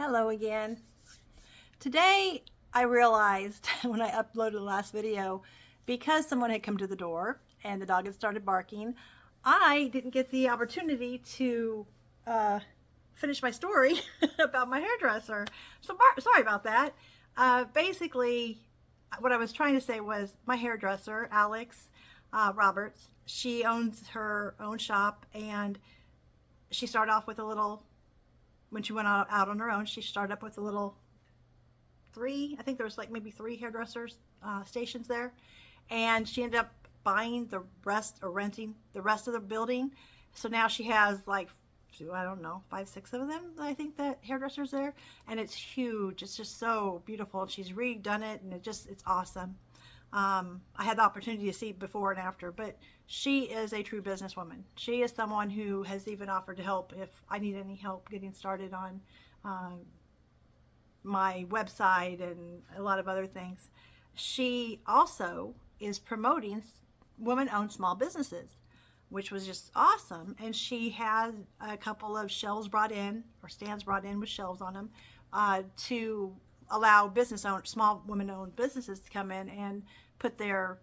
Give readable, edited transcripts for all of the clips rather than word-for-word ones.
Hello again. Today I realized when I uploaded the last video, because someone had come to the door and the dog had started barking, I didn't get the opportunity to finish my story about my hairdresser. So sorry about that. Basically, what I was trying to say was my hairdresser, Alex Roberts, she owns her own shop, and she started off with a little, when she went out on her own, she started up with a little I think there was like maybe three hairdressers stations there, and she ended up buying the rest or renting the rest of the building. So now she has like, I don't know, 5, 6 of them, I think, that hairdressers there, and it's huge. It's just so beautiful. She's redone it, and it's awesome. I had the opportunity to see before and after, but she is a true businesswoman. She is someone who has even offered to help if I need any help getting started on my website and a lot of other things. She also is promoting women-owned small businesses, which was just awesome. And she had a couple of shelves brought in, or stands brought in with shelves on them, to allow small women-owned businesses to come in and put their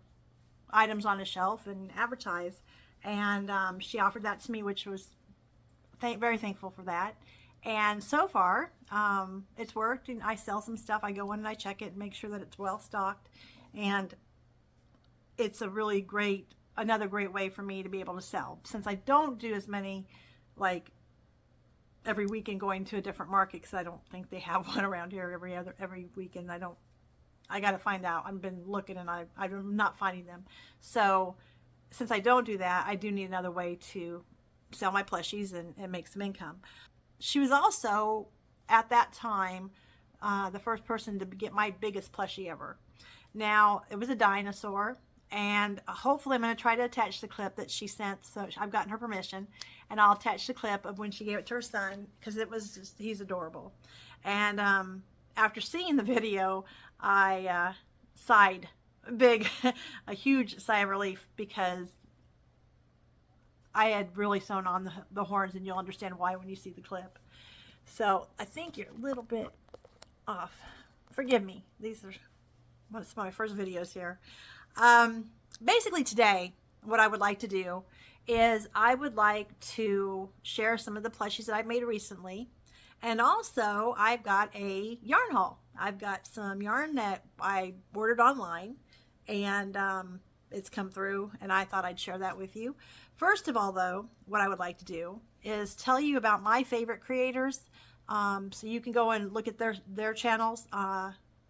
items on a shelf and advertise. And she offered that to me, which was very thankful for that. And so far, it's worked, and I sell some stuff. I go in and I check it and make sure that it's well stocked, and it's another great way for me to be able to sell, since I don't do as many, like, every weekend going to a different market, because I don't think they have one around here every weekend. I got to find out. I've been looking, and I'm not finding them. So since I don't do that, I do need another way to sell my plushies and make some income. She was also, at that time, the first person to get my biggest plushie ever. Now, it was a dinosaur, and hopefully I'm going to try to attach the clip that she sent. So I've gotten her permission, and I'll attach the clip of when she gave it to her son, because he's adorable. And after seeing the video, I sighed a huge sigh of relief, because I had really sewn on the horns, and you'll understand why when you see the clip. So I think you're a little bit off. Forgive me. These are some of my first videos here. Basically today, what I would like to do is I would like to share some of the plushies that I've made recently. And also, I've got a yarn haul. I've got some yarn that I ordered online, and it's come through, and I thought I'd share that with you. First of all, though, what I would like to do is tell you about my favorite creators, so you can go and look at their channels,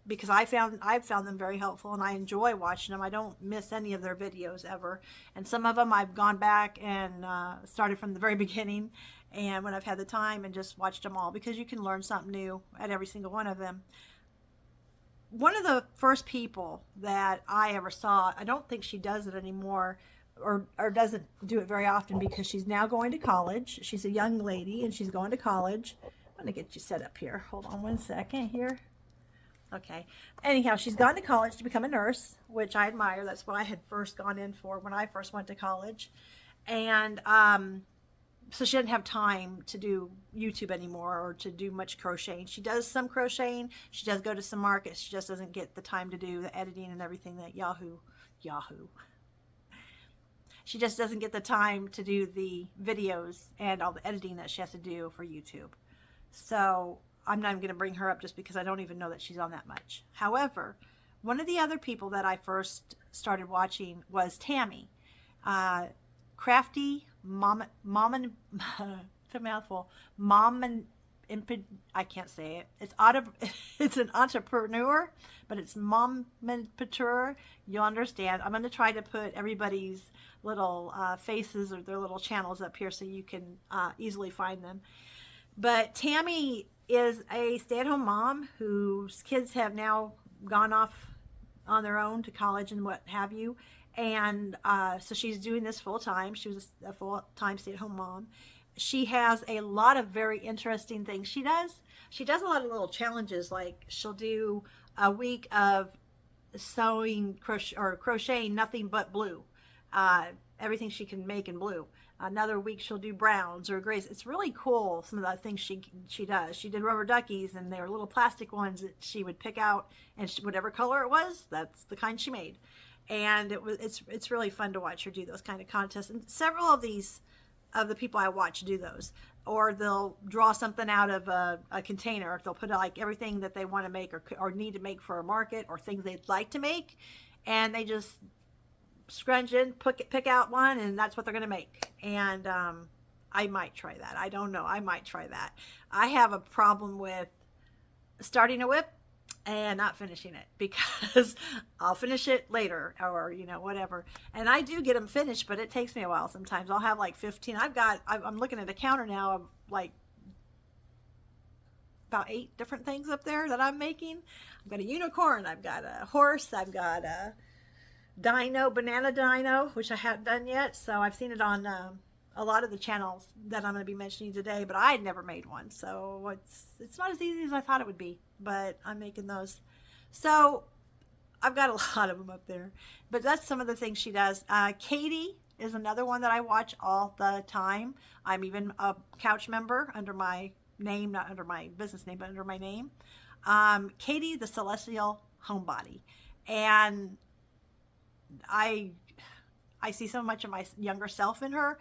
because I've found them very helpful, and I enjoy watching them. I don't miss any of their videos ever, and some of them I've gone back and started from the very beginning, and when I've had the time, and just watched them all, because you can learn something new at every single one of them. One of the first people that I ever saw, I don't think she does it anymore, or doesn't do it very often, because she's now going to college. She's a young lady, and she's going to college. I'm going to get you set up here. Hold on one second here. Okay. Anyhow, she's gone to college to become a nurse, which I admire. That's what I had first gone in for when I first went to college. And so she doesn't have time to do YouTube anymore, or to do much crocheting. She does some crocheting. She does go to some markets. She just doesn't get the time to do the editing and everything that Yahoo. She just doesn't get the time to do the videos and all the editing that she has to do for YouTube. So I'm not even going to bring her up, just because I don't even know that she's on that much. However, one of the other people that I first started watching was Tammy. Crafty Mom, it's a mouthful. I can't say it. It's an entrepreneur, but it's mompreneur. You'll understand. I'm going to try to put everybody's little faces, or their little channels up here, so you can easily find them. But Tammy is a stay-at-home mom whose kids have now gone off on their own to college and what have you. And so she's doing this full-time. She was a full-time stay-at-home mom. She has a lot of very interesting things she does. She does a lot of little challenges, like she'll do a week of crocheting nothing but blue. Everything she can make in blue. Another week she'll do browns or grays. It's really cool, some of the things she does. She did rubber duckies, and they were little plastic ones that she would pick out, and whatever color it was, that's the kind she made. And it's really fun to watch her do those kind of contests. And several of the people I watch do those. Or they'll draw something out of a container. They'll put like everything that they want to make or need to make for a market, or things they'd like to make, and they just scrunch in, pick out one, and that's what they're going to make. And I might try that. I don't know. I might try that. I have a problem with starting a WIP and not finishing it, because I'll finish it later, or whatever. And I do get them finished, but it takes me a while sometimes. I'll have like 15. I'm looking at a counter now of like about 8 different things up there that I'm making. I've got a unicorn, I've got a horse, I've got a banana dino, which I haven't done yet. So I've seen it on a lot of the channels that I'm going to be mentioning today, but I had never made one. So it's not as easy as I thought it would be, but I'm making those. So I've got a lot of them up there, but that's some of the things she does. Katie is another one that I watch all the time. I'm even a couch member under my name, not under my business name, but under my name. Katie, the Celestial Homebody. And I see so much of my younger self in her.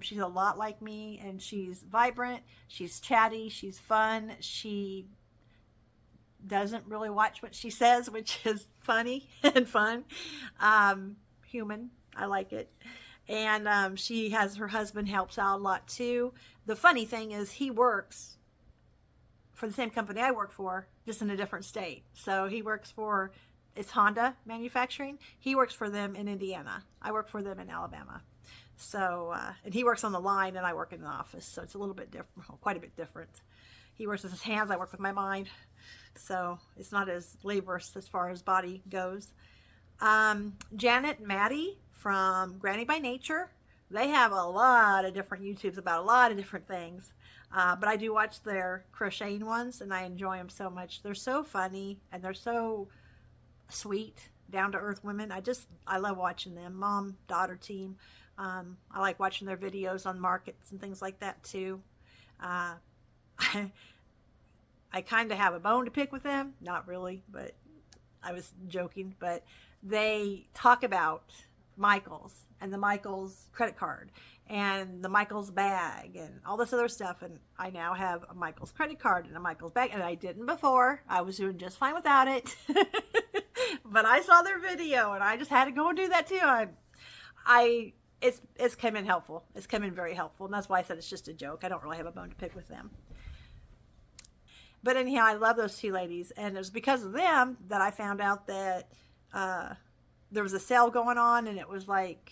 She's a lot like me, and she's vibrant, she's chatty, she's fun. She doesn't really watch what she says, which is funny and fun. Human, I like it. And she has her husband helps out a lot too. The funny thing is he works for the same company I work for, just in a different state. So he works for, it's Honda Manufacturing. He works for them in Indiana. I work for them in Alabama. So, and he works on the line, and I work in the office. So it's a little bit different, quite a bit different. He works with his hands, I work with my mind. So it's not as laborious as far as body goes. Janet and Maddie from Granny by Nature. They have a lot of different YouTubes about a lot of different things. But I do watch their crocheting ones, and I enjoy them so much. They're so funny, and they're so sweet, down-to-earth women. I love watching them. Mom-daughter team. I like watching their videos on markets and things like that too. I kind of have a bone to pick with them. Not really, but I was joking. But they talk about Michaels and the Michaels credit card and the Michaels bag and all this other stuff. And I now have a Michaels credit card and a Michaels bag, and I didn't before. I was doing just fine without it. But I saw their video, and I just had to go and do that too. It's come in helpful. It's come in very helpful, and that's why I said it's just a joke. I don't really have a bone to pick with them. But anyhow, I love those two ladies, and it was because of them that I found out that there was a sale going on, and it was like,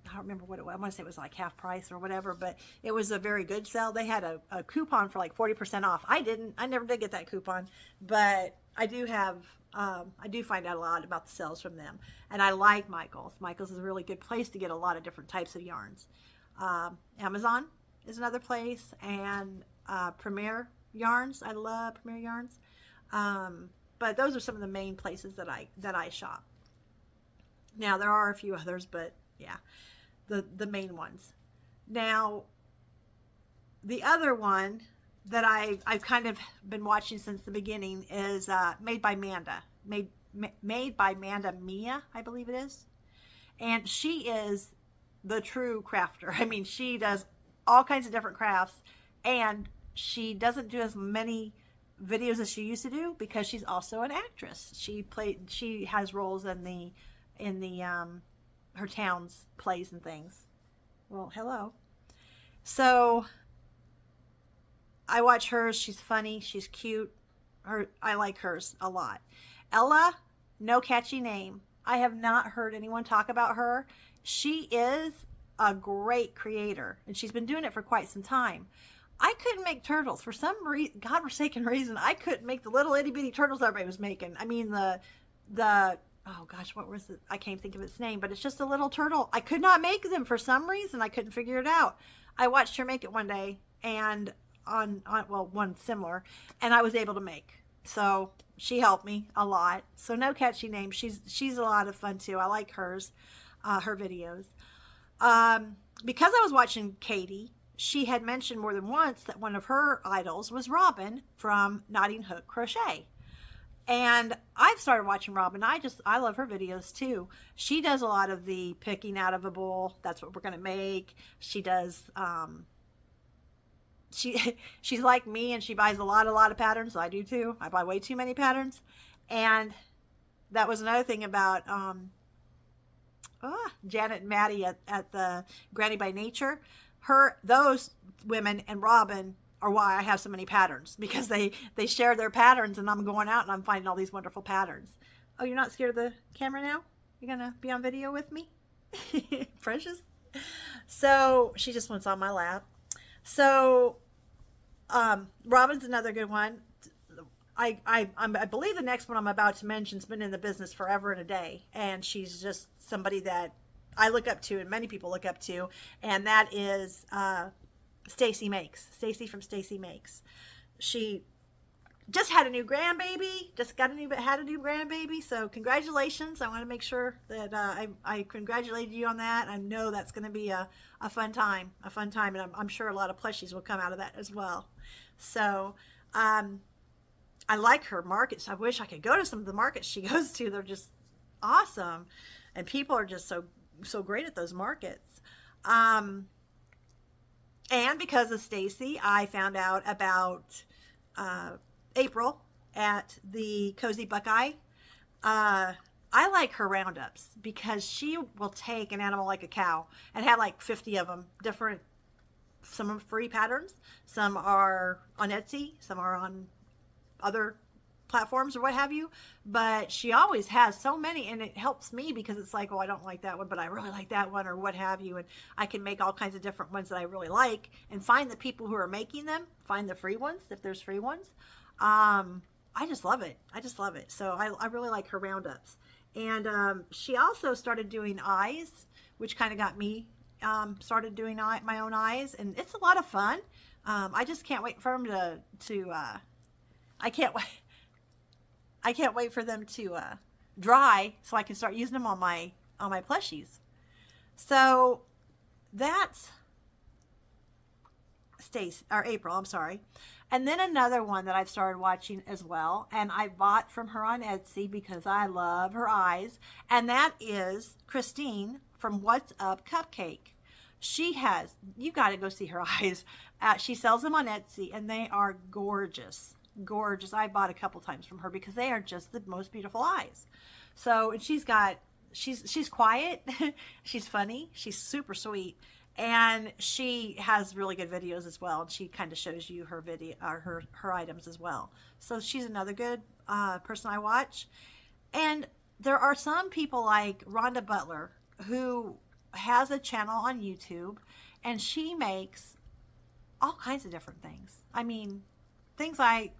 I don't remember what it was. I want to say it was like half price or whatever, but it was a very good sale. They had a coupon for like 40% off. I never did get that coupon, but I do have, I do find out a lot about the sales from them. And I like Michaels. Michaels is a really good place to get a lot of different types of yarns. Amazon is another place, and Premier Yarns. I love Premier Yarns. But those are some of the main places that I shop. Now there are a few others, but yeah, the main ones. Now the other one that I've kind of been watching since the beginning is Made by Manda. Made by Manda Mia, I believe it is. And she is the true crafter. I mean, she does all kinds of different crafts, and she doesn't do as many videos as she used to do because she's also an actress. She has roles in her town's plays and things. Well, hello. So I watch hers. She's funny. She's cute. I like hers a lot. Ella, no catchy name. I have not heard anyone talk about her. She is a great creator, and she's been doing it for quite some time. I couldn't make turtles for some godforsaken reason. I couldn't make the little itty bitty turtles everybody was making. I mean the oh gosh, what was it? I can't think of its name, but it's just a little turtle. I could not make them for some reason. I couldn't figure it out. I watched her make it one day, and on one similar, and I was able to make. So she helped me a lot. So no catchy name. She's a lot of fun too. I like hers, her videos. because I was watching Katie, she had mentioned more than once that one of her idols was Robin from Knotting Hook Crochet. And I've started watching Robin. I love her videos too. She does a lot of the picking out of a bowl. That's what we're going to make. She does, she's like me, and she buys a lot of patterns. I do too. I buy way too many patterns. And that was another thing about, Janet and Maddie at the Granny by Nature. Those women and Robin are why I have so many patterns, because they share their patterns, and I'm going out and I'm finding all these wonderful patterns. Oh, you're not scared of the camera now? You're gonna be on video with me? Precious. So she just wants on my lap. So Robin's another good one. I believe the next one I'm about to mention's been in the business forever and a day, and she's just somebody that I look up to, and many people look up to, and that is Stacy Makes. Stacy from Stacy Makes. She just had a new grandbaby. Had a new grandbaby. So congratulations! I want to make sure that I congratulated you on that. I know that's going to be a fun time, and I'm sure a lot of plushies will come out of that as well. So I like her markets. I wish I could go to some of the markets she goes to. They're just awesome, and people are just so great at those markets. And because of Stacy, I found out about April at the Cozy Buckeye. I like her roundups because she will take an animal like a cow and have like 50 of them, different. Some are free patterns, some are on Etsy, some are on other platforms or what have you, but she always has so many, and it helps me because it's like, oh, I don't like that one, but I really like that one, or what have you, and I can make all kinds of different ones that I really like, and find the people who are making them, find the free ones if there's free ones. I just love it. So I really like her roundups. And she also started doing eyes, which kind of got me started doing my own eyes, and it's a lot of fun. I just can't wait for them to I can't wait for them to dry so I can start using them on my plushies. So that's April, I'm sorry. And then another one that I've started watching as well, and I bought from her on Etsy because I love her eyes, and that is Christine from What's Up Cupcake. You got to go see her eyes. She sells them on Etsy, and they are gorgeous. I bought a couple times from her because they are just the most beautiful eyes. So, and she's quiet, she's funny, she's super sweet, and she has really good videos as well. And she kind of shows you her her items as well. So she's another good person I watch. And there are some people like Rhonda Butler who has a channel on YouTube, and she makes all kinds of different things. I mean, things like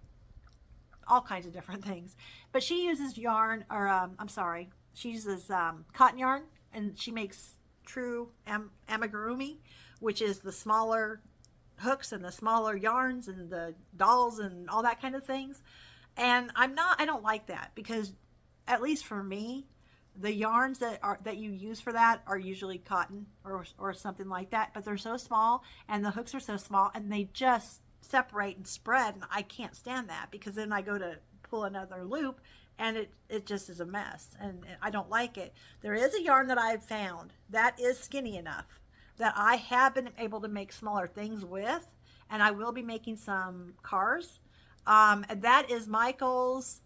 all kinds of different things, but she uses yarn, or she uses cotton yarn, and she makes true amigurumi, which is the smaller hooks and the smaller yarns and the dolls and all that kind of things. And I don't like that, because at least for me, the yarns that you use for that are usually cotton or something like that, but they're so small, and the hooks are so small, and they just separate and spread, and I can't stand that, because then I go to pull another loop and it just is a mess, and I don't like it. There is a yarn that I've found that is skinny enough that I have been able to make smaller things with, and I will be making some cars, and that is Michael's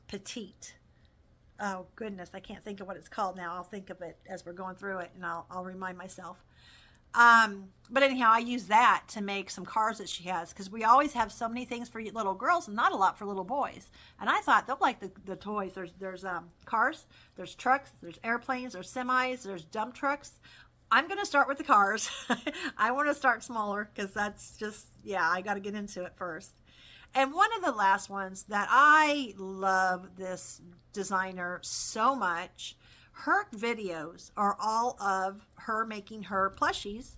Petite. Oh goodness, I can't think of what it's called now. I'll think of it as we're going through it, and I'll remind myself. But anyhow, I use that to make some cars that she has, because we always have so many things for little girls and not a lot for little boys. And I thought they'll like the toys. There's cars, there's trucks, there's airplanes, there's semis, there's dump trucks. I'm going to start with the cars. I want to start smaller, because that's just, I got to get into it first. And one of the last ones that I love this designer so much, her videos are all of her making her plushies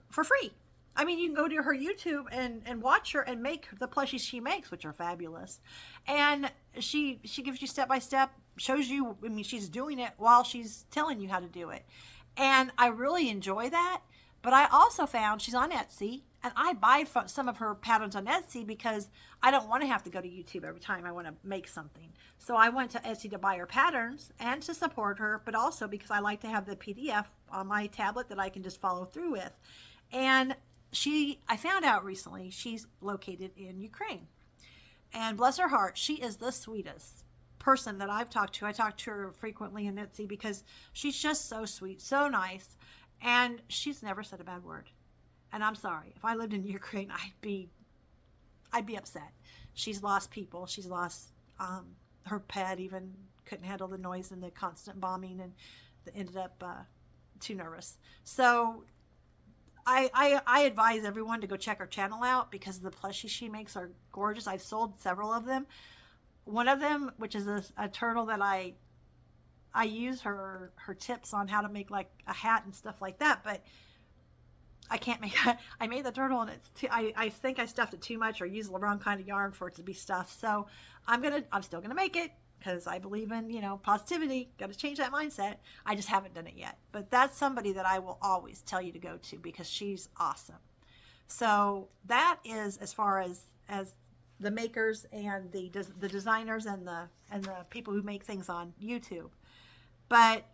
for free. I mean, you can go to her YouTube and watch her and make the plushies she makes, which are fabulous. And she gives you step by step, shows you, I mean, she's doing it while she's telling you how to do it. And I really enjoy that. But I also found she's on Etsy, and I buy some of her patterns on Etsy because I don't want to have to go to YouTube every time I want to make something. So I went to Etsy to buy her patterns and to support her, but also because I like to have the PDF on my tablet that I can just follow through with. And I found out recently she's located in Ukraine. And bless her heart, she is the sweetest person that I've talked to. I talk to her frequently in Etsy because she's just so sweet, so nice, and she's never said a bad word. And I'm sorry, if I lived in Ukraine, I'd be upset. She's lost people. She's lost her pet. Even couldn't handle the noise and the constant bombing, and ended up too nervous. So I advise everyone to go check her channel out because the plushies she makes are gorgeous. I've sold several of them. One of them, which is a turtle that I use her tips on how to make like a hat and stuff like that, but I can't make I made the turtle and I think I stuffed it too much or used the wrong kind of yarn for it to be stuffed. So I'm still gonna make it because I believe in, positivity. Got to change that mindset. I just haven't done it yet. But that's somebody that I will always tell you to go to because she's awesome. So that is as far as the makers and the designers and the people who make things on YouTube. But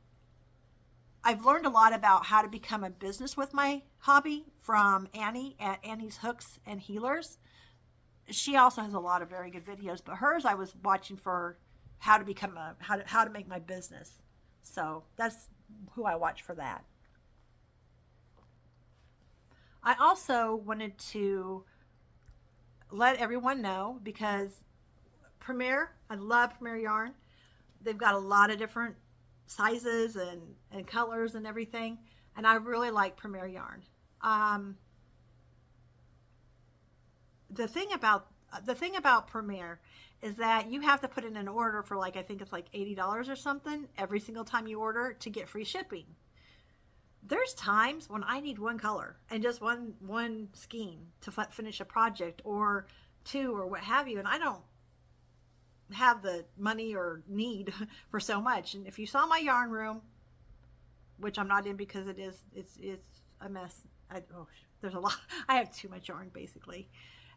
I've learned a lot about how to become a business with my hobby from Annie at Annie's Hooks and Healers. She also has a lot of very good videos, but hers I was watching for how to become how to make my business. So that's who I watch for that. I also wanted to let everyone know because Premier, I love Premier yarn. They've got a lot of different sizes and colors and everything, and I really like Premier yarn. The thing about Premier is that you have to put in an order for I think it's like $80 or something every single time you order to get free shipping. There's times when I need one color and just one skein to finish a project or two or what have you, and I don't have the money or need for so much. And if you saw my yarn room, which I'm not in because it's a mess. There's a lot. I have too much yarn basically.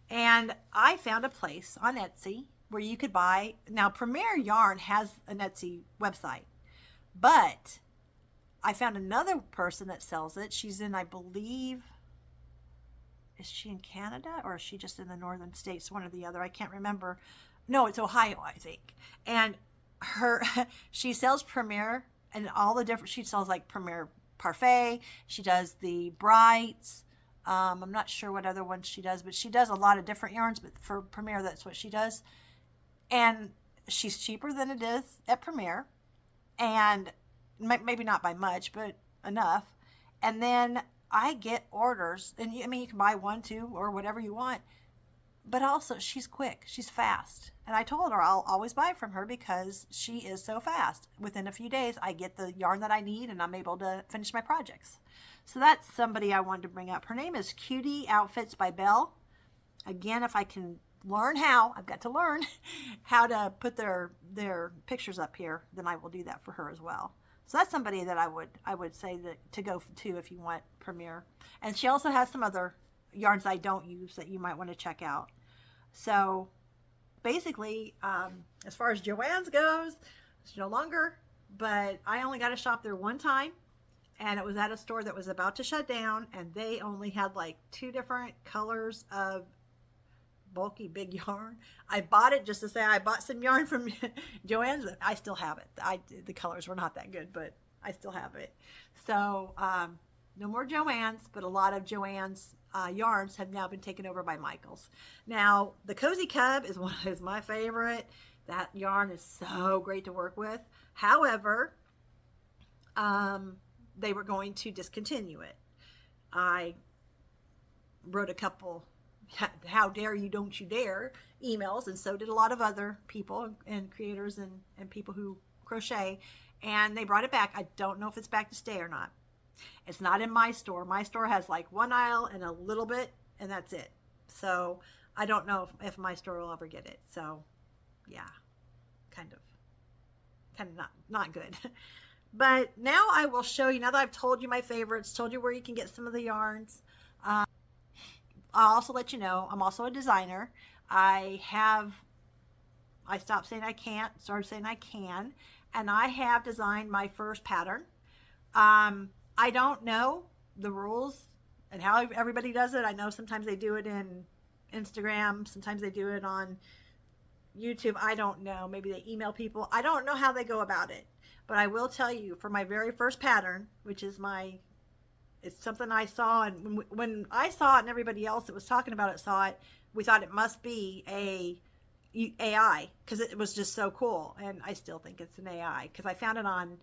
And I found a place on Etsy where you could buy. Now, Premier Yarn has an Etsy website, but I found another person that sells it. She's in, I believe, is she in Canada or is she just in the northern states? One or the other. I can't remember. No, it's Ohio, I think. And she sells Premier and all the different, she sells like Premier Parfait. She does the Brights. I'm not sure what other ones she does, but she does a lot of different yarns, but for Premier, that's what she does. And she's cheaper than it is at Premier. And maybe not by much, but enough. And then I get orders, and you can buy one, two, or whatever you want. But also, she's quick. She's fast. And I told her I'll always buy from her because she is so fast. Within a few days, I get the yarn that I need, and I'm able to finish my projects. So that's somebody I wanted to bring up. Her name is Cutie Outfits by Belle. Again, if I can learn I've got to learn how to put their pictures up here, then I will do that for her as well. So that's somebody that I would say that to go to if you want Premier. And she also has some other yarns I don't use that you might want to check out. So basically, as far as Joann's goes, it's no longer, but I only got to shop there one time, and it was at a store that was about to shut down, and they only had like 2 different colors of bulky big yarn. I bought it just to say I bought some yarn from Joann's. I still have it. The colors were not that good, but I still have it. So no more Joann's, but a lot of Joann's yarns have now been taken over by Michael's. Now the Cozy Cub is my favorite. That yarn is so great to work with. However, they were going to discontinue it. I wrote a couple how dare you, don't you dare emails, and so did a lot of other people and creators and people who crochet, and they brought it back. I don't know if it's back to stay or not. It's not in my store. My store has like one aisle and a little bit, and that's it. So I don't know if my store will ever get it. So yeah, kind of not good. But now I will show you, now that I've told you my favorites, told you where you can get some of the yarns. I'll also let you know, I'm also a designer. I stopped saying I can't, started saying I can, and I have designed my first pattern. I don't know the rules and how everybody does it. I know sometimes they do it in Instagram, sometimes they do it on YouTube. I don't know. Maybe they email people. I don't know how they go about it. But I will tell you, for my very first pattern, which is it's something I saw, and when I saw it and everybody else that was talking about it saw it, we thought it must be a AI, because it was just so cool. And I still think it's an AI, because I found it on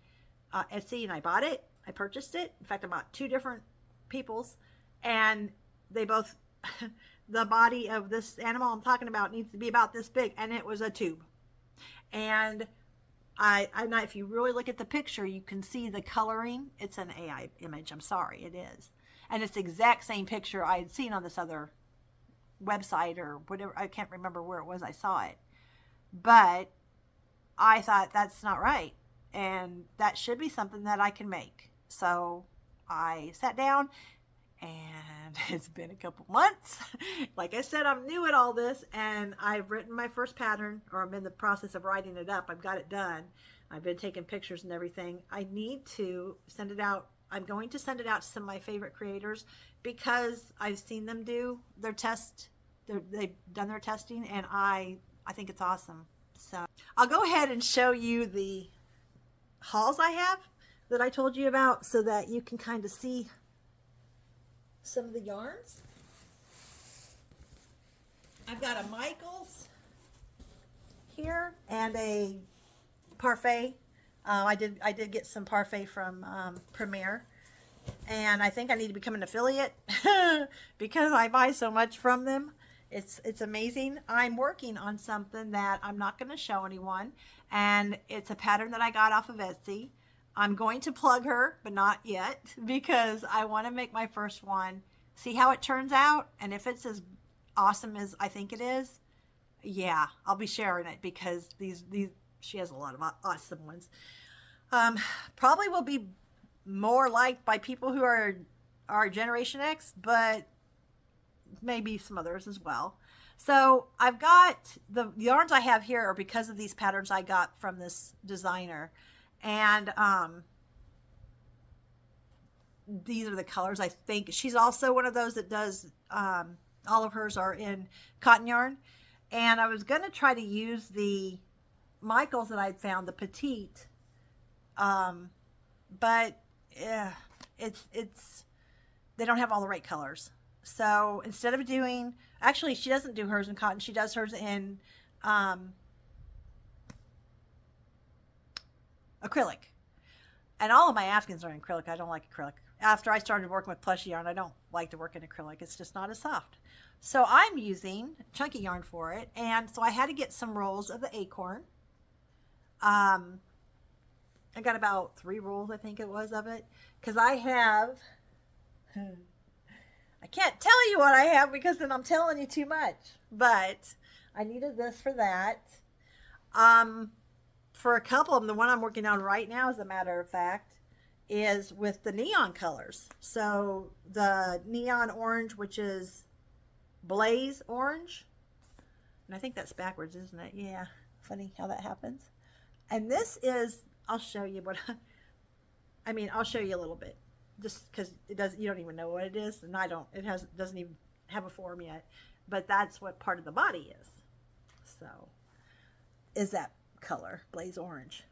Etsy and I bought it. I purchased it. In fact, I bought two different people's, and they both the body of this animal I'm talking about needs to be about this big, and it was a tube. And if you really look at the picture, you can see the coloring. It's an AI image. I'm sorry, it is. And it's the exact same picture I had seen on this other website or whatever. I can't remember where it was I saw it. But I thought that's not right. And that should be something that I can make. So I sat down, and it's been a couple months. Like I said, I'm new at all this, and I've written my first pattern, or I'm in the process of writing it up. I've got it done. I've been taking pictures and everything. I need to send it out. I'm going to send it out to some of my favorite creators, because I've seen them do their test. They've done their testing, and I think it's awesome. So I'll go ahead and show you the hauls I have that I told you about, so that you can kind of see some of the yarns. I've got a Michaels here and a Parfait. I did get some Parfait from Premier, and I think I need to become an affiliate because I buy so much from them. It's amazing. I'm working on something that I'm not going to show anyone, and it's a pattern that I got off of Etsy. I'm going to plug her, but not yet, because I want to make my first one, see how it turns out, and if it's as awesome as I think it is, yeah, I'll be sharing it, because she has a lot of awesome ones. Probably will be more liked by people who are Generation X, but maybe some others as well. So I've got the yarns I have here are because of these patterns I got from this designer. And these are the colors. I think she's also one of those that does all of hers are in cotton yarn. And I was going to try to use the Michaels that I'd found, the petite, but it's they don't have all the right colors. So instead of doing, actually she doesn't do hers in cotton, she does hers in acrylic. And all of my Afghans are in acrylic. I don't like acrylic. After I started working with plushie yarn, I don't like to work in acrylic. It's just not as soft. So I'm using chunky yarn for it. And so I had to get some rolls of the acorn. I got about 3 rolls, I think it was, of it. Because I have, I can't tell you what I have because then I'm telling you too much. But I needed this for that. For a couple of them, the one I'm working on right now, as a matter of fact, is with the neon colors. So the neon orange, which is blaze orange. And I think that's backwards, isn't it? Yeah. Funny how that happens. And this is, I'll show you what, I'll show you a little bit. Just because you don't even know what it is. And I don't, doesn't even have a form yet. But that's what part of the body is. So, is that color, blaze orange.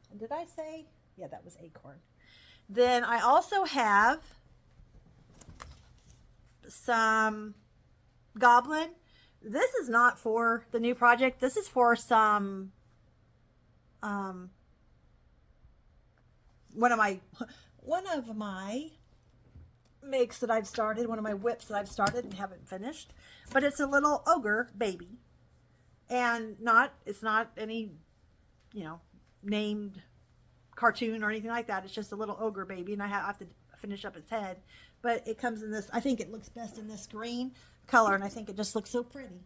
And did I say? Yeah, that was acorn. Then I also have some goblin. This is not for the new project. This is for some one of my makes that I've started, one of my whips that I've started and haven't finished. But it's a little ogre baby. And it's not any, named cartoon or anything like that. It's just a little ogre baby, and I have to finish up its head. But it comes in this, I think it looks best in this green color, and I think it just looks so pretty.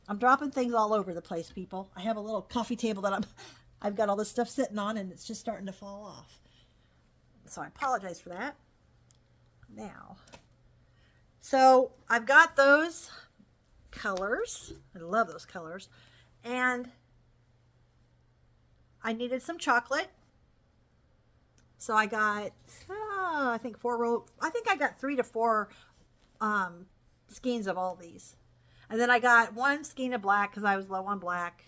I'm dropping things all over the place, people. I have a little coffee table that I've got all this stuff sitting on and it's just starting to fall off. So I apologize for that. Now, so I've got those colors. I love those colors. And I needed some chocolate. So I got, I think I got 3 to 4 skeins of all these. And then I got 1 skein of black because I was low on black.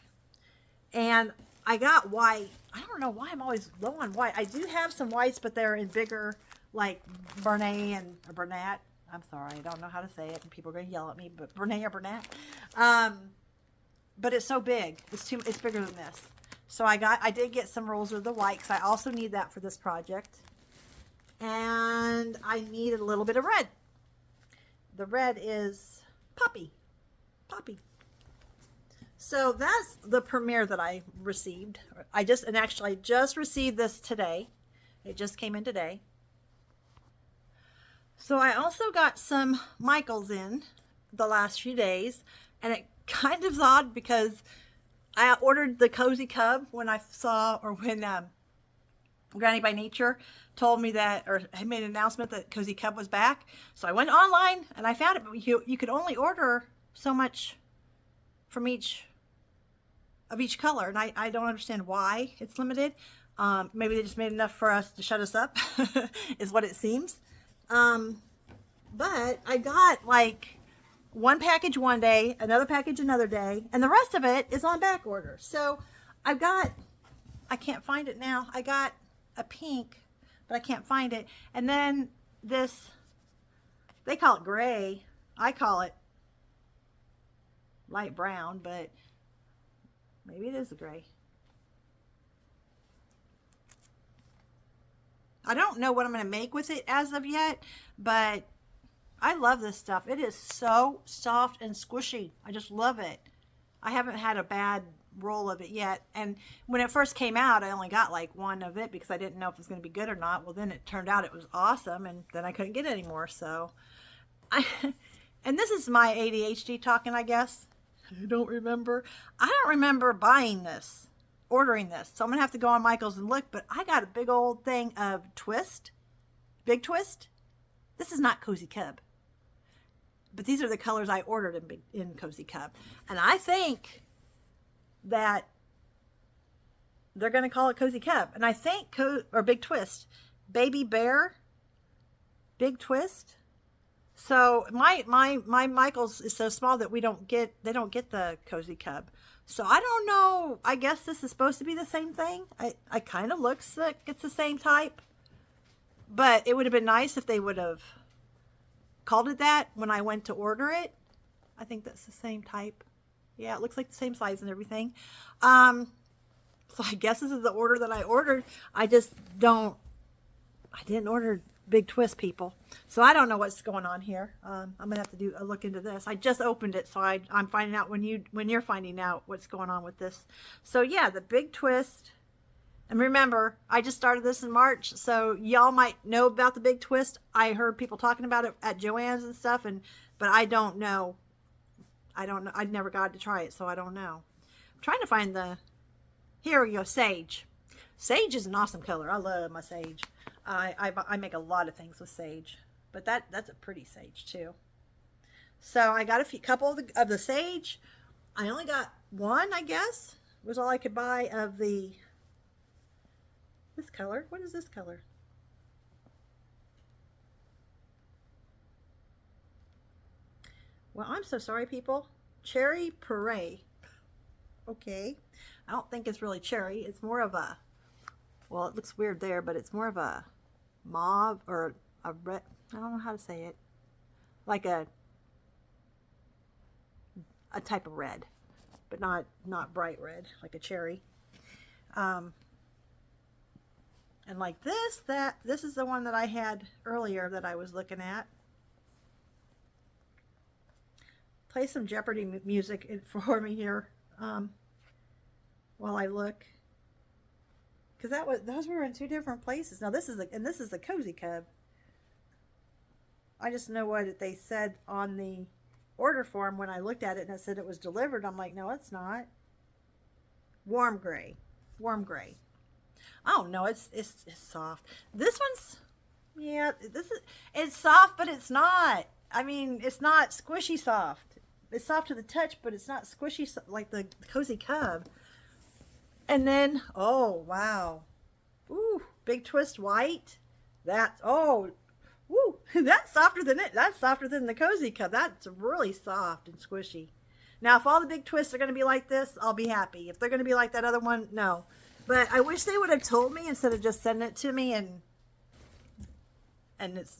And I got white. I don't know why I'm always low on white. I do have some whites, but they're in bigger, like Bernay and Bernat. I'm sorry, I don't know how to say it, and people are going to yell at me, but Bernay or Bernat. But it's so big. It's bigger than this. So I did get some rolls of the white because I also need that for this project. And I need a little bit of red. The red is Poppy. So that's the premiere that I received. I just received this today. It just came in today. So I also got some Michaels in the last few days, and it kind of is odd because I ordered the Cozy Cub when Granny by Nature told me that, or had made an announcement that Cozy Cub was back. So I went online and I found it, but you could only order so much from each color, and I don't understand why it's limited. Maybe they just made enough for us to shut us up, is what it seems. But I got like 1 package one day, another package another day, and the rest of it is on back order. So I can't find it now. I got a pink, but I can't find it. And then this, they call it gray. I call it light brown, but maybe it is a gray. I don't know what I'm going to make with it as of yet, but I love this stuff. It is so soft and squishy. I just love it. I haven't had a bad roll of it yet. And when it first came out, I only got like 1 of it because I didn't know if it was going to be good or not. Well, then it turned out it was awesome, and then I couldn't get it anymore. So, and this is my ADHD talking, I guess. I don't remember buying this, ordering this. So I'm going to have to go on Michael's and look, but I got a big old thing of Big Twist. This is not Cozy Cub, but these are the colors I ordered in Cozy Cub. And I think that they're going to call it Cozy Cub. And I think, or Big Twist, Baby Bear, Big Twist. So my Michael's is so small that they don't get the Cozy Cub. So I don't know. I guess this is supposed to be the same thing. I kind of looks like it's the same type, but it would have been nice if they would have called it that when I went to order it. I think that's the same type. Yeah, it looks like the same size and everything. So I guess this is the order that I ordered. I didn't order Big Twist, people. So I don't know what's going on here. I'm gonna have to do a look into this. I just opened it, so I'm finding out when you're finding out what's going on with this. So yeah, the Big Twist. And remember, I just started this in March, so y'all might know about the Big Twist. I heard people talking about it at Joann's and stuff, but I don't know. I'd never got to try it, so I don't know. I'm trying to find here we go, sage. Sage is an awesome color. I love my sage. I make a lot of things with sage, but that's a pretty sage too. So I got couple of the sage. I only got 1, I guess, was all I could buy of this color. What is this color? Well, I'm so sorry, people. Cherry Puree. Okay. I don't think it's really cherry. It's more of a, well, it looks weird there, but it's more of a mauve or a red. I don't know how to say it. Like a type of red, but not bright red, like a cherry. And like this is the one that I had earlier that I was looking at. Play some Jeopardy music for me here while I look, because those were in 2 different places. Now this is the Cozy Cub. I just know what they said on the order form when I looked at it, and it said it was delivered. I'm like, no, it's not. Warm gray. warm gray. Oh no, it's soft. This one's, yeah, it's soft, but it's not. I mean, it's not squishy soft. It's soft to the touch, but it's not squishy like the Cozy Cub. And then, oh wow, ooh, big twist white. That's, oh, woo, that's softer than it. That's softer than the Cozy Cub. That's really soft and squishy. Now, if all the big twists are going to be like this, I'll be happy. If they're going to be like that other one, no. But I wish they would have told me instead of just sending it to me, and it's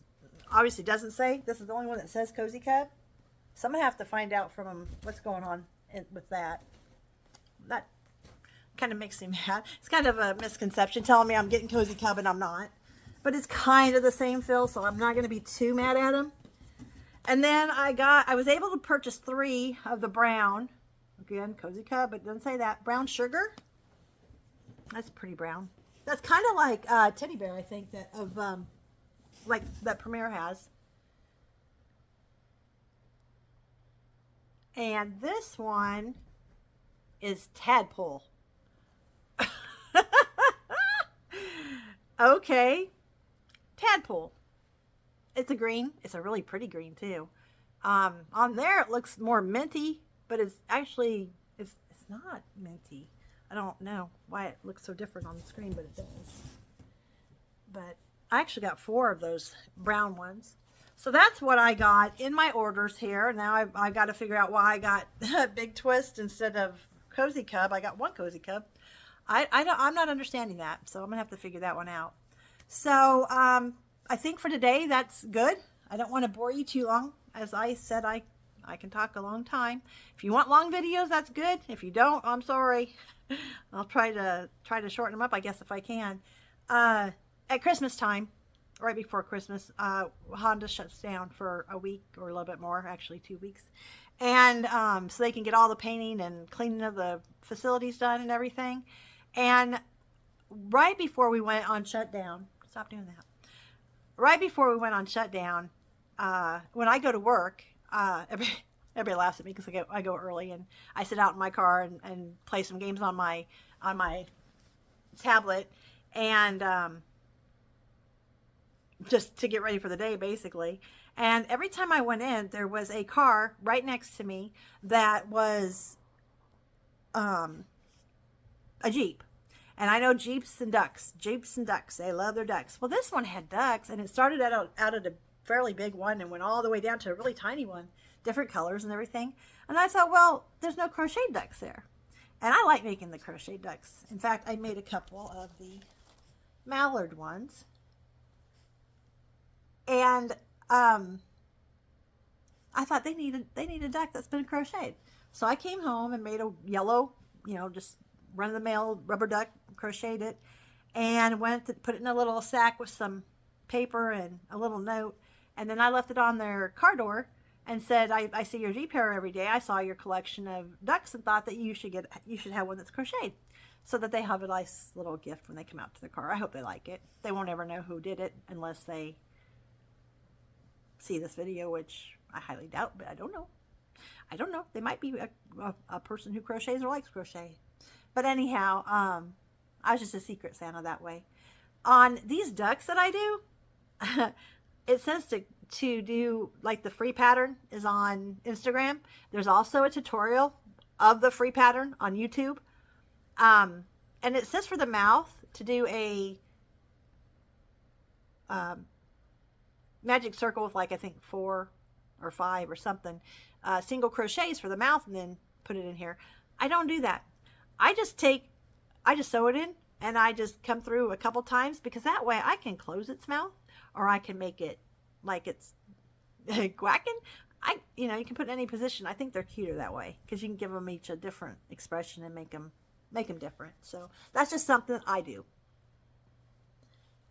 obviously doesn't say. This is the only one that says Cozy Cub. So I'm going to have to find out from them what's going on with that. That kind of makes me mad. It's kind of a misconception telling me I'm getting Cozy Cub and I'm not. But it's kind of the same feel, so I'm not going to be too mad at them. And then I was able to purchase 3 of the brown. Again, Cozy Cub, but it doesn't say that. Brown sugar. That's pretty brown. That's kind of like teddy bear, I think, that of like that Premier has. And this one is tadpole. Okay, tadpole. It's a green. It's a really pretty green too. On there it looks more minty, but it's actually it's not minty. I don't know why it looks so different on the screen, but it does. But I actually got 4 of those brown ones. So that's what I got in my orders here. Now I've got to figure out why I got Big Twist instead of Cozy Cub. I got 1 Cozy Cub. I'm not understanding that, so I'm going to have to figure that one out. So I think for today that's good. I don't want to bore you too long. As I said, I can talk a long time. If you want long videos, that's good. If you don't, I'm sorry. I'll try to shorten them up, I guess, if I can. At Christmas time, right before Christmas, Honda shuts down for a week or a little bit more, actually 2 weeks. And so they can get all the painting and cleaning of the facilities done and everything. And right before we went on shutdown, stop doing that. Right before we went on shutdown, when I go to work, everybody laughs at me because I go early, and I sit out in my car and play some games on my tablet, and just to get ready for the day, basically. And every time I went in, there was a car right next to me that was a Jeep. And I know Jeeps and ducks. They love their ducks. Well, this one had ducks, and it started out at a fairly big one and went all the way down to a really tiny one, different colors and everything. And I thought, well, there's no crochet ducks there. And I like making the crochet ducks. In fact, I made a couple of the mallard ones. And I thought they need a duck that's been crocheted. So I came home and made a yellow, just run-of-the-mill rubber duck, crocheted it, and went to put it in a little sack with some paper and a little note. And then I left it on their car door and said, I see your Jeep here every day. I saw your collection of ducks and thought that you should have one that's crocheted, so that they have a nice little gift when they come out to the car. I hope they like it. They won't ever know who did it unless they see this video, which I highly doubt, but I don't know. They might be a person who crochets or likes crochet. But anyhow, I was just a secret Santa that way. On these ducks that I do, it says to do, like, the free pattern is on Instagram. There's also a tutorial of the free pattern on YouTube. And it says for the mouth to do a magic circle with, like, I think 4 or 5 or something, single crochets for the mouth, and then put it in here. I don't do that. I just sew it in, and I just come through a couple times, because that way I can close its mouth, or I can make it like it's quacking. You can put it in any position. I think they're cuter that way, because you can give them each a different expression and make them different. So that's just something I do.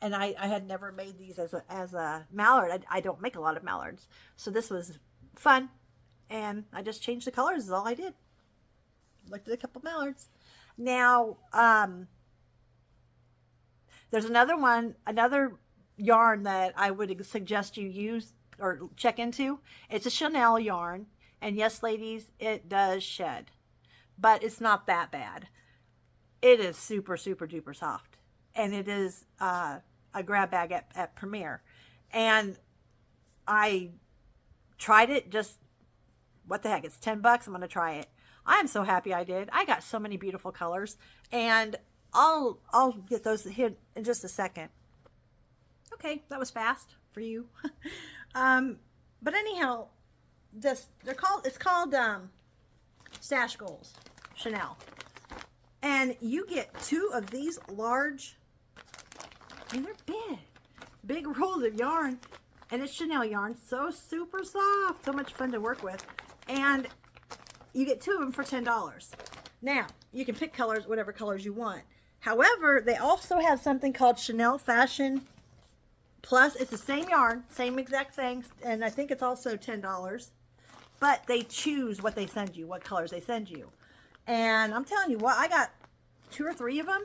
And I had never made these as a mallard. I don't make a lot of mallards, so this was fun, and I just changed the colors is all I did. Looked at a couple mallards. Now, there's another yarn that I would suggest you use or check into. It's a Chanel yarn, and yes, ladies, it does shed, but it's not that bad. it is super, super duper soft. And it is a grab bag at Premier. And I tried it, just, what the heck, it's $10. I'm going to try it. I am so happy I did. I got so many beautiful colors, and I'll get those here in just a second. Okay, that was fast for you. But anyhow, it's called Stash Goals Chanel. And you get 2 of these large, and they're big rolls of yarn. And it's Chanel yarn, so super soft, so much fun to work with. And you get 2 of them for $10. Now, you can pick colors, whatever colors you want. However, they also have something called Chanel Fashion Plus. It's the same yarn, same exact thing, and I think it's also $10. But they choose what they send you, what colors they send you. And I'm telling you what, I got 2 or 3 of them,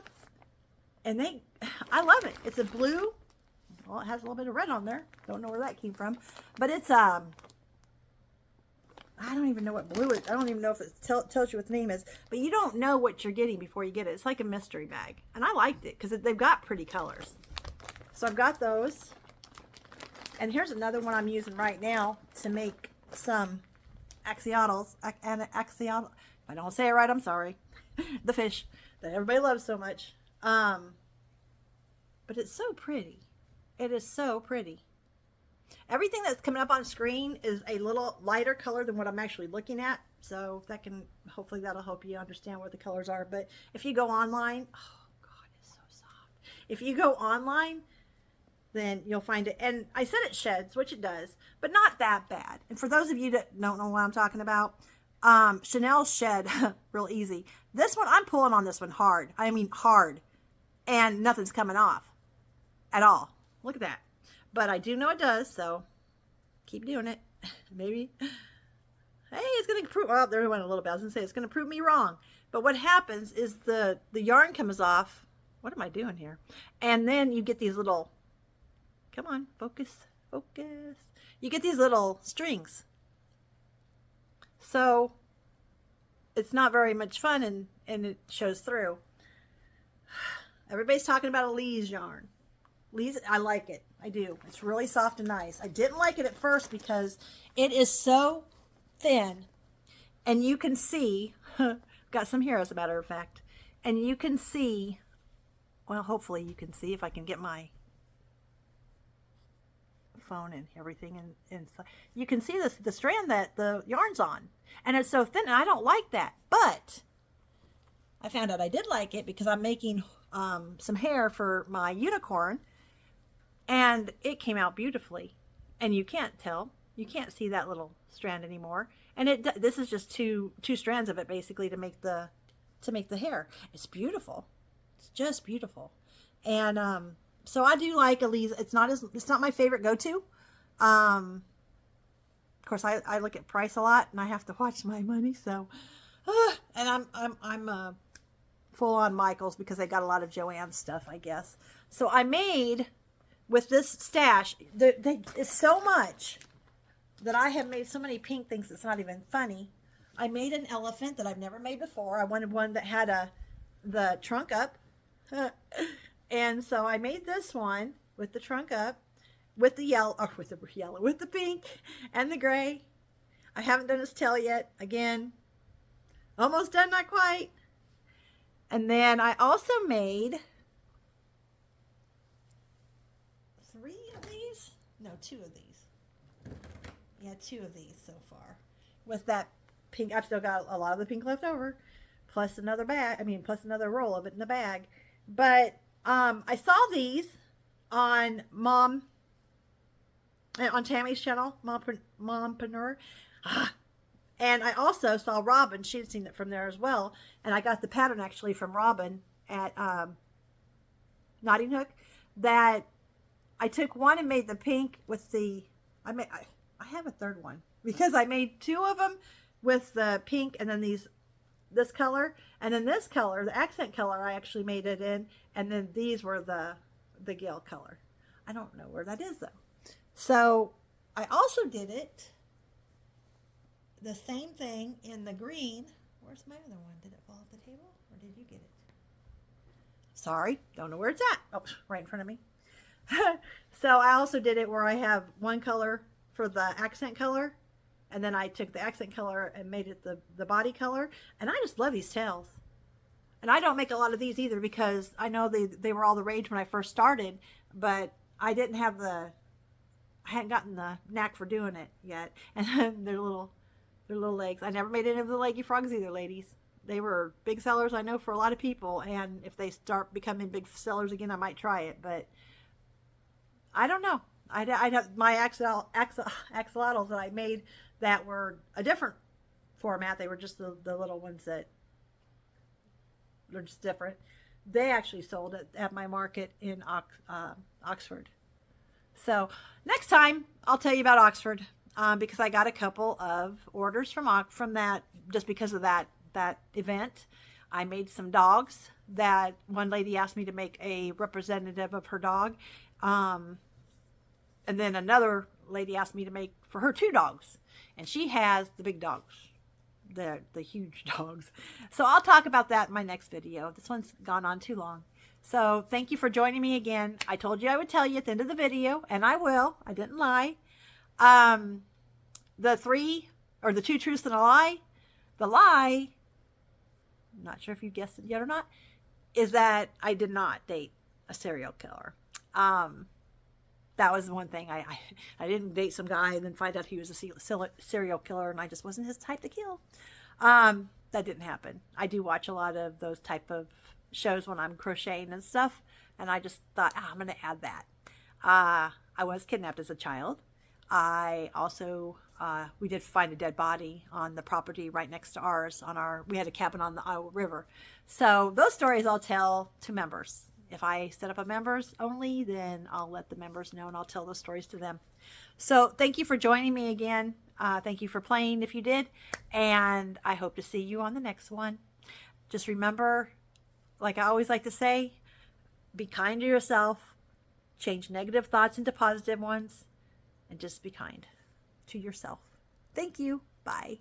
and I love it. It's a blue. Well, it has a little bit of red on there. Don't know where that came from. But it's, I don't even know what blue is. I don't even know if it tells you what the name is. But you don't know what you're getting before you get it. It's like a mystery bag. And I liked it because they've got pretty colors. So I've got those. And here's another one I'm using right now to make some axolotls. Axolotl. If I don't say it right, I'm sorry. The fish that everybody loves so much. But it's so pretty. It is so pretty. Everything that's coming up on screen is a little lighter color than what I'm actually looking at. So hopefully that'll help you understand what the colors are. But if you go online, oh God, it's so soft. If you go online, then you'll find it. And I said it sheds, which it does, but not that bad. And for those of you that don't know what I'm talking about, Chanel shed real easy. This one, I'm pulling on this one hard. I mean hard. And nothing's coming off at all. Look at that. But I do know it does, so keep doing it. Maybe. Hey, it's going to prove... Oh, there went a little bit. I was going to say, it's going to prove me wrong. But what happens is the yarn comes off. What am I doing here? And then you get these little... Come on, focus, focus. You get these little strings. So it's not very much fun, and it shows through. Everybody's talking about a Lee's yarn. Lee's, I like it. I do. It's really soft and nice. I didn't like it at first because it is so thin. And you can see, got some here as a matter of fact. And you can see, well, hopefully you can see if I can get my phone and everything. And you can see the strand that the yarn's on. And it's so thin, and I don't like that. But I found out I did like it because I'm making some hair for my unicorn. And it came out beautifully, and you can't tell. You can't see that little strand anymore. And this is just two strands of it basically to make the hair. It's beautiful. It's just beautiful. And so I do like Elise. It's not my favorite go-to. Of course, I look at price a lot, and I have to watch my money. So, and I'm full on Michael's because I got a lot of Joanne stuff, I guess. So I made. With this stash, it's so much that I have made so many pink things it's not even funny. I made an elephant that I've never made before. I wanted one that had the trunk up. And so I made this one with the trunk up, with the yellow, or with the pink and the gray. I haven't done his tail yet. Again, almost done, not quite. And then I also made... 3 of these? No, 2 of these. Yeah, 2 of these so far. With that pink, I've still got a lot of the pink left over. Plus another plus another roll of it in the bag. But I saw these on Tammy's channel, Mompreneur. And I also saw Robin. She had seen it from there as well. And I got the pattern actually from Robin at Knotting Hook. That I took one and made the pink with the, I have a third one because I made 2 of them with the pink and then this color, and then this color, the accent color, I actually made it in, and then these were the Gale color. I don't know where that is though. So I also did it, the same thing in the green. Where's my other one? Did it fall off the table or did you get it? Sorry, don't know where it's at. Oh, right in front of me. So I also did it where I have one color for the accent color, and then I took the accent color and made it the body color. And I just love these tails. And I don't make a lot of these either because I know they were all the rage when I first started, but I didn't have I hadn't gotten the knack for doing it yet. And then their little legs. I never made any of the leggy frogs either, ladies. They were big sellers, I know, for a lot of people. And if they start becoming big sellers again, I might try it. But I don't know. I'd have my axolotls that I made that were a different format. They were just the little ones that they're just different. They actually sold at my market in Oxford. So next time I'll tell you about Oxford because I got a couple of orders from that just because of that event. I made some dogs that one lady asked me to make a representative of her dog. And then another lady asked me to make for her 2 dogs. And she has the big dogs, the huge dogs. So I'll talk about that in my next video. This one's gone on too long. So thank you for joining me again. I told you I would tell you at the end of the video, and I will. I didn't lie. The 2 truths and a lie. The lie, I'm not sure if you guessed it yet or not, is that I did not date a serial killer. That was one thing. I didn't date some guy and then find out he was a serial killer and I just wasn't his type to kill. That didn't happen. I do watch a lot of those type of shows when I'm crocheting and stuff, and I just thought, I'm going to add that. I was kidnapped as a child. I also, we did find a dead body on the property right next to ours. We had a cabin on the Iowa River. So those stories I'll tell to members. If I set up a members only, then I'll let the members know and I'll tell those stories to them. So thank you for joining me again. Thank you for playing if you did. And I hope to see you on the next one. Just remember, like I always like to say, be kind to yourself. Change negative thoughts into positive ones. And just be kind to yourself. Thank you. Bye.